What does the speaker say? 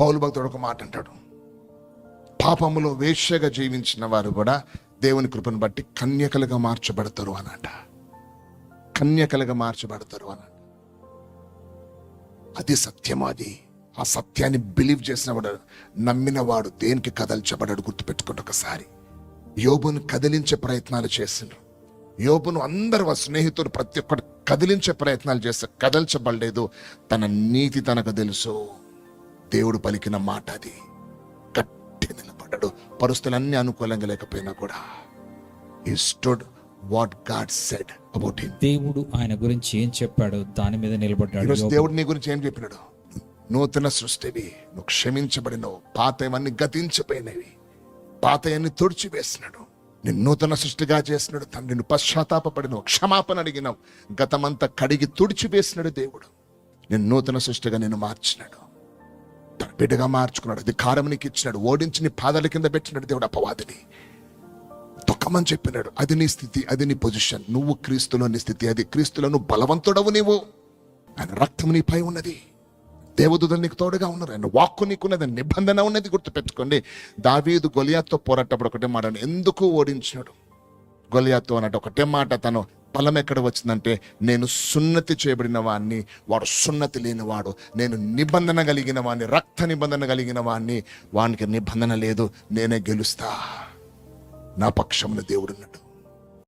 పౌలు భక్తుడు ఒక మాట అంటాడు, పాపములో వేశ్యగా జీవించిన వారు కూడా దేవుని కృపను బట్టి కన్యకలుగా మార్చబడతారు అన్నట. కన్యకలుగా మార్చబడతారు అన్నట. అది సత్యం. అది ఆ సత్యాన్ని బిలీవ్ చేసినవాడు, నమ్మినవాడు దేనికి కదల్చబడాడు. గుర్తుపెట్టుకుంటే ఒకసారి యోబును కదిలించే ప్రయత్నాలు చేసిండ్రు. యోబును అందరు స్నేహితులు ప్రతి ఒక్కరు కదిలించే ప్రయత్నాలు చేస్తే కదల్చబడలేదు. తన నీతి తనకు తెలుసు. దేవుడు పలికిన మాట అది. గట్టి నిలబడ్డాడు. పరిస్థితులన్నీ అనుకూలంగా లేకపోయినా కూడా he stood what God said about him. దేవుడు ఆయన గురించి ఏం చెప్పాడో దాని మీద నిలబడ్డాడు. దేవుడు నీ గురించి ఏం చెప్పినాడు? నూతన సృష్టివి, నువ్వు క్షమించబడినవు, పాతవన్నీ గతించిపోయినవి, పాతయన్ని తుడిచివేసినాడు, నేను నూతన సృష్టిగా చేసినాడు. తండ్రిని పశ్చాత్తాపడినవు, క్షమాపణ అడిగినావు, గతమంతా కడిగి తుడిచివేసినాడు దేవుడు. నేను నూతన సృష్టిగా నేను మార్చినాడు, తన బిడ్డగా మార్చుకున్నాడు. అధికారం నీకు ఇచ్చినాడు, ఓడించి నీ పాదాల కింద పెట్టినాడు దేవుడు అపవాదిని. తొక్కమని చెప్పినాడు. అది నీ స్థితి, అది నీ పొజిషన్. నువ్వు క్రీస్తులో నీ స్థితి అది. క్రీస్తులో నువ్వు బలవంతుడవు. నీవు ఆయన రక్తం నీపై ఉన్నది, దేవదూతలు నీకు తోడుగా ఉన్నారు, ఆయన వాక్కు నీకున్నది, నిబంధన ఉన్నది. గుర్తుపెట్టుకోండి, దావీదు గొలియాతో పోరాటప్పుడు ఒకటే మాట, ఎందుకు ఓడించినాడు గొలియాతో అన్నట్టు ఒకటే మాట. తను బలం ఎక్కడ వచ్చిందంటే, నేను సున్నతి చేయబడిన వాడిని, వాడు సున్నతి లేనివాడు. నేను నిబంధన కలిగిన వాడిని, రక్త నిబంధన కలిగిన వాడిని, వానికి నిబంధన లేదు, నేనే గెలుస్తా, నా పక్షంలో దేవుడు ఉన్నాడు.